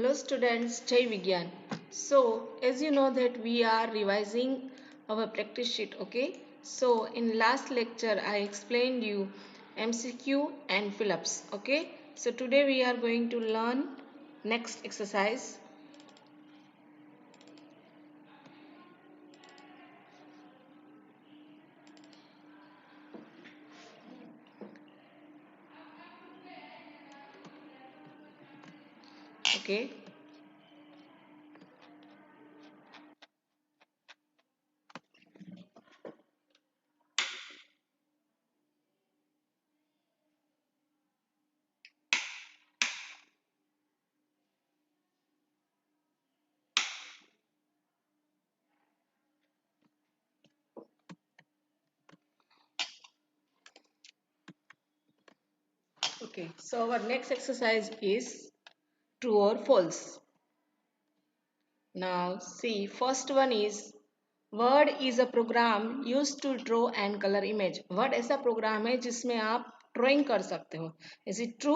Hello students, Jai Vigyan. So as you know that we are revising our practice sheet, okay? So in last lecture I explained you MCQ and fill-ups, okay? So today we are going to learn next exercise. Okay. Okay. So our next exercise is true or false. Now see, first one is Word is a program use to draw and colour image. Word ऐसा program है जिसमें आप drawing कर सकते हो. Is it true?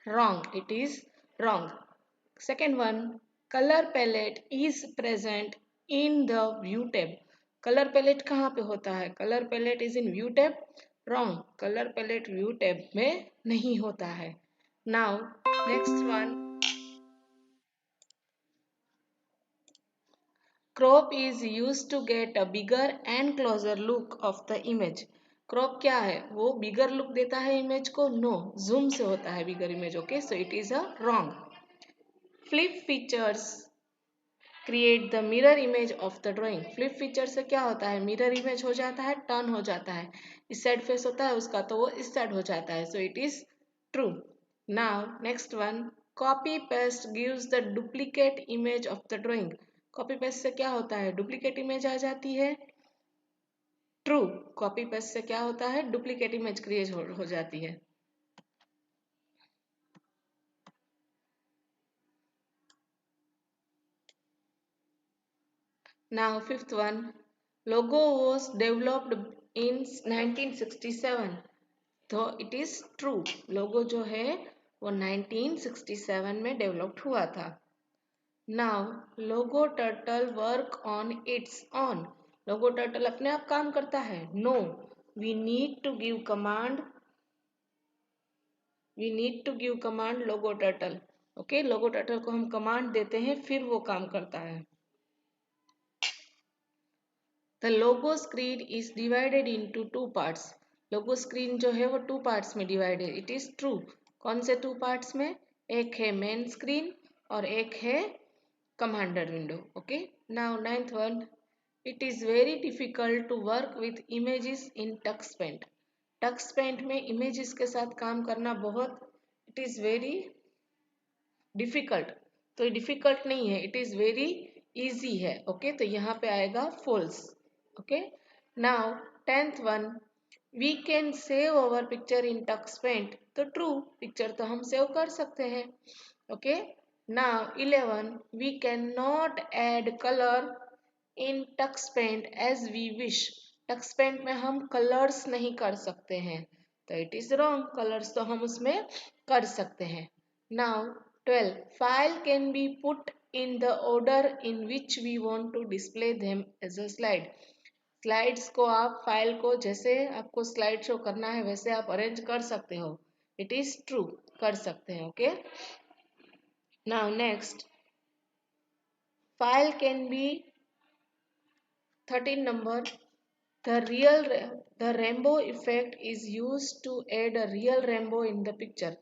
Wrong. It is wrong. Second one, colour palette is present in the view tab. Colour palette कहाँ पे होता है? Colour palette is in view tab. Wrong. Colour palette view tab में नहीं होता है. Now next one, crop is used to get a bigger and closer look of the image. crop क्या है? वो bigger look देता है image को? No, zoom से होता है bigger image. Okay, so it is a wrong. flip features create the mirror image of the drawing. flip feature से क्या होता है? mirror image हो जाता है, turn हो जाता है. इस side face होता है उसका तो वो इस side हो जाता है. So it is true. Now next one, copy paste gives the duplicate image of the drawing. Copy paste से क्या होता है? डुप्लीकेट इमेज आ जाती है. ट्रू. कॉपी पेस्ट से क्या होता है? डुप्लीकेट इमेज क्रिएट हो जाती है. Now fifth one, logo was developed in 1967. तो इट इज ट्रू. लोगो जो है वो 1967 में डेवलप्ड हुआ था. Now Logo turtle work on its own. Logo turtle अपने आप काम करता है? No, we need to give command. We need to give command Logo turtle. Okay, Logo turtle को हम कमांड देते हैं फिर वो काम करता है. The logo screen is divided into two parts. Logo screen जो है वो टू पार्ट्स में डिवाइड है. It is true. कौन से टू पार्ट्स में? एक है मेन स्क्रीन और एक है commander window. Okay. Now ninth one, it is very difficult to work with images in Tux Paint. Tux Paint में इमेजेस के साथ काम करना बहुत, इट इज वेरी डिफिकल्ट. तो डिफिकल्ट नहीं है, इट इज वेरी इजी है. ओके, तो यहाँ पे आएगा false. Okay. Now tenth one, we can save our picture in Tux Paint. तो ट्रू, पिक्चर तो हम सेव कर सकते हैं. Okay. Now 11, we can not add colour in Tux Paint as we wish. Tux Paint में हम colours नहीं कर सकते हैं. तो इट इज रॉन्ग. कलर्स तो हम उसमें कर सकते हैं. Now 12, file can be put in the order in which we want to display them as a slide. Slides को आप, फाइल को जैसे आपको स्लाइड शो करना है वैसे आप अरेंज कर सकते हो. It is true. कर सकते हैं. Okay. Now next, file can be 13 number, the rainbow effect is used to add a real rainbow in the picture.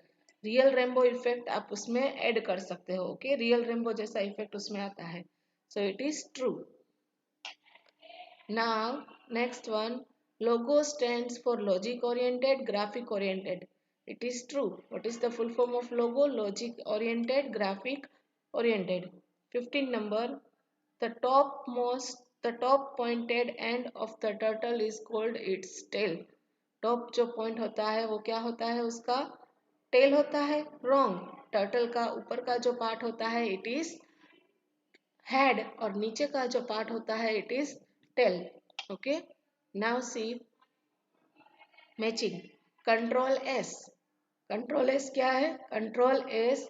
Real rainbow effect आप उसमें ऐड कर सकते हो. ओके, रियल रेनबो जैसा इफेक्ट उसमें आता है. So it is true. Now next one, logo stands for logic oriented, graphic oriented. It is true. What is the full form of logo? Logic oriented, graphic oriented. 15 number, the top pointed end of the turtle is called its tail. Top जो point होता है वो क्या होता है? उसका tell होता है. रॉन्ग. टर्टल का ऊपर का जो पार्ट होता है इट इज हेड और नीचे का जो पार्ट होता है it is tail. Okay. Now C matching. Control S. Control S क्या है? Control S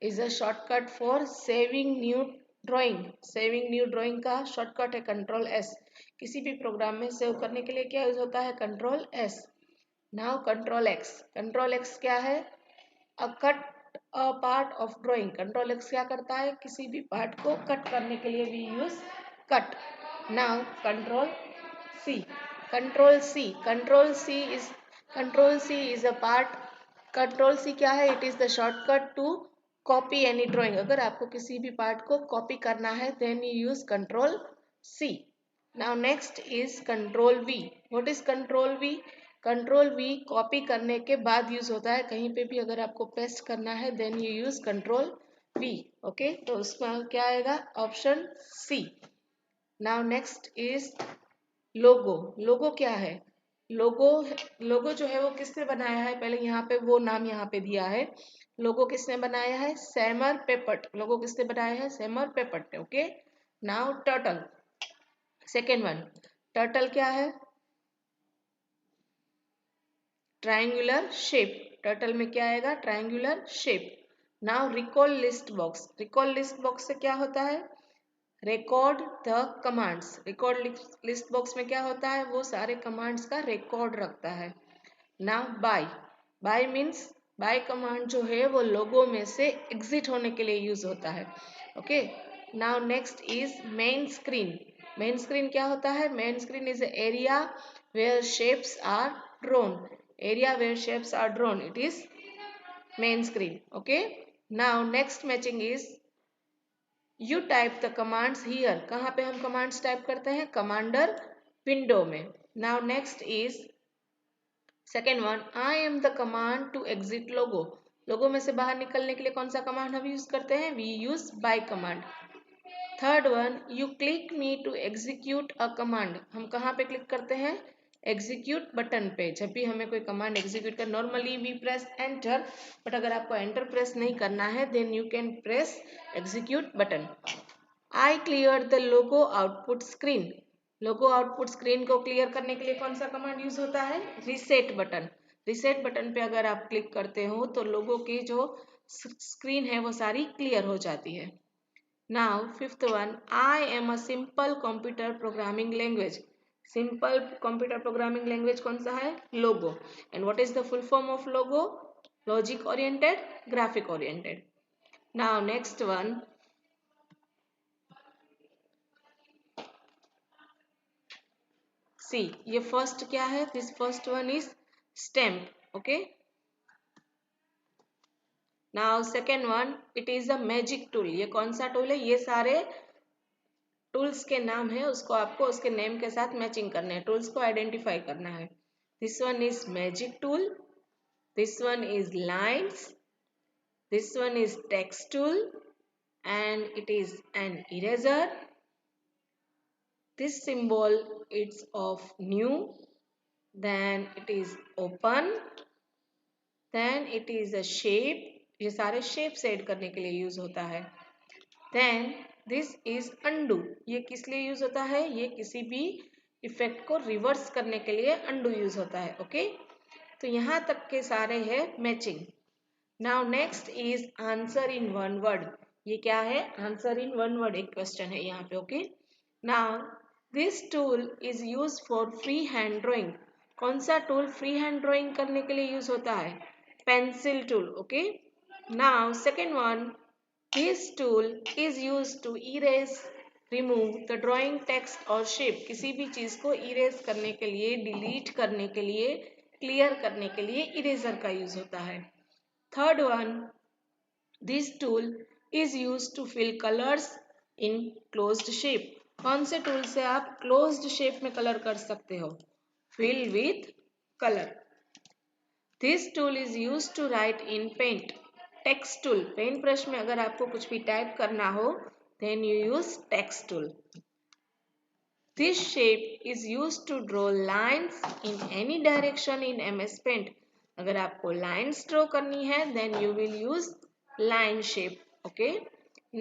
is a shortcut for saving new drawing. Saving new drawing का शॉर्टकट है कंट्रोल एस। किसी भी प्रोग्राम में सेव करने के लिए क्या यूज होता है? Control S. Now control x. Control x क्या है? अ cut a part of drawing. Control x क्या करता है? किसी भी पार्ट को कट करने के लिए भी use cut. Now control C. Control C. Control C is a part. Control C क्या है? It is the shortcut to copy any drawing. अगर आपको किसी भी पार्ट को कॉपी करना है then you use control C. Now next is control V. What is control V? Control V copy करने के बाद यूज होता है। कहीं पे भी अगर आपको पेस्ट करना है then you use control V. Okay, तो उसमें क्या आएगा? Option C. Now next is logo. Logo क्या है? लोगो, लोगो जो है वो किसने बनाया है? पहले यहाँ पे वो नाम यहाँ पे दिया है। लोगो किसने बनाया है? सैमर पेपर्ट। लोगो किसने बनाया है? Seymour Papert. Okay, now turtle. Second one, turtle क्या है? Triangular shape. टर्टल में क्या आएगा? Triangular shape. Now recall list box. Recall list box से क्या होता है? Record the commands. Record list box में क्या होता है? वो सारे कमांड्स का रिकॉर्ड रखता है। Now bye. Bye means, bye command जो है वो लोगो में से एग्जिट होने के लिए यूज होता है। Okay, now next is main screen. Main screen क्या होता है? Main screen is area where shapes are drawn. Area where shapes are drawn, it is main screen. Okay, now next matching is you type the commands here. कहाँ पे हम commands type करते हैं? Commander window में। Now next is second one, I am the command to exit logo. Logo में से बाहर निकलने के लिए कौन सा कमांड हम यूज करते हैं? We use bye command. Third one, you click me to execute a command. हम कहाँ पे क्लिक करते हैं? एग्जीक्यूट बटन पे। जब भी हमें कोई कमांड एग्जीक्यूट कर, normally we press enter, but अगर आपको एंटर प्रेस नहीं करना है then you can press execute button. I clear the logo output screen. Logo output screen को क्लियर करने के लिए कौन सा कमांड यूज होता है? Reset button. रिसेट बटन पे अगर आप क्लिक करते हो तो लोगो की जो स्क्रीन है वो सारी क्लियर हो जाती है। Now fifth one, I am a simple computer programming language. Simple computer programming language कौन सा है? Logo. And what is the full form of logo? Logic oriented, graphic oriented. Now next one, C, ये first क्या है? This first one is stamp. Okay, now second one, it is a magic tool. ये कौन सा tool है? ये सारे tools के नाम है, उसको आपको उसके नेम के साथ मैचिंग करने हैं, टूल्स को आइडेंटिफाई करना है। This one is magic tool, this one is lines, this one is text tool and it is an eraser. This symbol is of new, then it is open, then it is a shape. ये सारे shape add करने के लिए use होता है। then this is undo. ये किस लिए यूज होता है? ये किसी भी इफेक्ट को रिवर्स करने के लिए undo यूज होता है। ओके, तो यहाँ तक के सारे है matching. Now next is answer in one word. ये क्या है? आंसर इन वन वर्ड, एक क्वेश्चन है यहाँ पे। Okay, now this tool is use for free hand drawing. कौन सा टूल फ्री हैंड ड्राइंग करने के लिए यूज होता है? Pencil tool. Okay, now second one, this tool is use to erase, remove the drawing text और shape. किसी भी चीज को इरेज करने के लिए, डिलीट करने के लिए, क्लियर करने के लिए इरेजर का यूज होता है। Third one, this tool is used to fill colors in closed shape. कौन से टूल से आप closed shape में कलर कर सकते हो? Fill with color. This tool is used to write in paint. Text tool. Paint brush में अगर आपको कुछ भी टाइप करना हो then you use text tool. This shape is used to draw lines in any direction in MS Paint. अगर आपको lines draw करनी है then you will use line shape. Okay,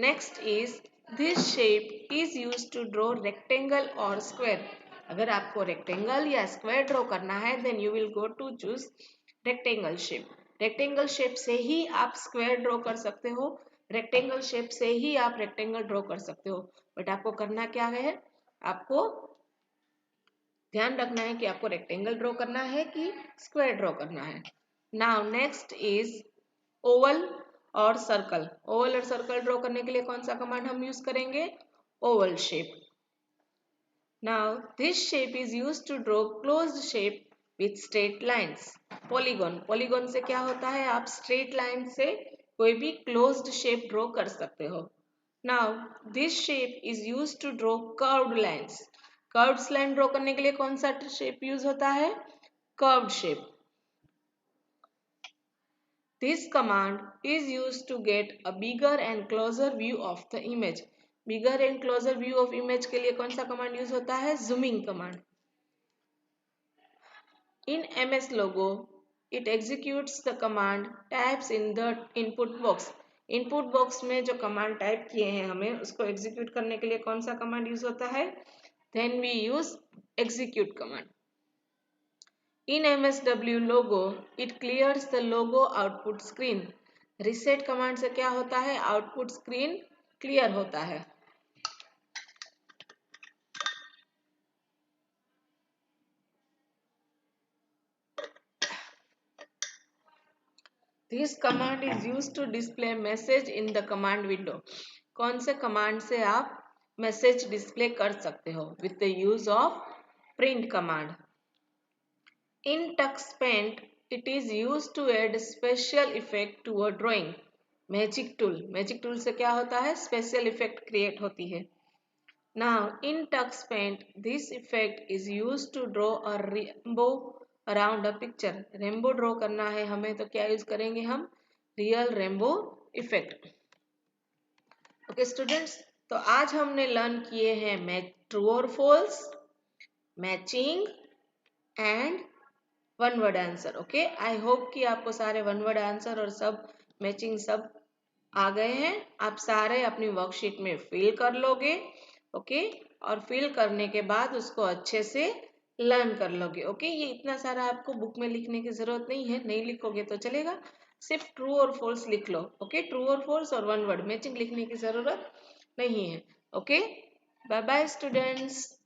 next is this shape is used to draw rectangle or square. अगर आपको rectangle या square draw करना है then you will go to choose rectangle shape. Rectangle shape से ही आप square draw कर सकते हो, रेक्टेंगल शेप से ही आप रेक्टेंगल ड्रॉ कर सकते हो, बट आपको करना क्या है, आपको ध्यान रखना है कि आपको रेक्टेंगल ड्रॉ करना है कि स्क्वायर ड्रॉ करना है। नाउ नेक्स्ट इज ओवल और सर्कल। ओवल और सर्कल ड्रॉ करने के लिए कौन सा कमांड हम यूज करेंगे, Oval shape. Now, this shape is used to draw closed shape with straight lines. Polygon, polygon से क्या होता है, आप straight line से कोई भी closed shape draw कर सकते हो. Now, this shape is used to draw curved lines. Curved line draw करने के लिए कौन सा shape use होता है, curved shape. This command is used to get a bigger and closer view of the image. Bigger and closer view of image के लिए कौन सा command use होता है, zooming command. In MS Logo, it executes the command types in the input box. Input box में जो command type किए हैं हमें उसको execute करने के लिए कौन सा command use होता है, then we use execute command. In MSW Logo, it clears the logo output screen. Reset command से क्या होता है, output screen clear होता है. This command is used to display message in the command window. कौन से command से आप message display कर सकते हो, with the use of print command. In TuxPaint, it is used to add special effect to a drawing. Magic tool, magic tool से क्या होता है, special effect create होती है. Now in TuxPaint, this effect is used to draw a rainbow around a picture. Rainbow draw करना है हमें तो क्या यूज करेंगे हम, real rainbow effect. Okay students, तो आज हमने लर्न किए हैं ट्रू और false, matching and one word answer. Okay, I hope कि आपको सारे वन वर्ड आंसर और सब मैचिंग सब आ गए हैं. आप सारे अपनी वर्कशीट में फिल कर लोगे. ओके, और फिल करने के बाद उसको अच्छे से लर्न कर लोगे. ओके, ये इतना सारा आपको बुक में लिखने की जरूरत नहीं है, नहीं लिखोगे तो चलेगा, सिर्फ ट्रू और फॉल्स लिख लो. ओके, ट्रू और फॉल्स और वन वर्ड मैचिंग लिखने की जरूरत नहीं है. Okay, bye bye students.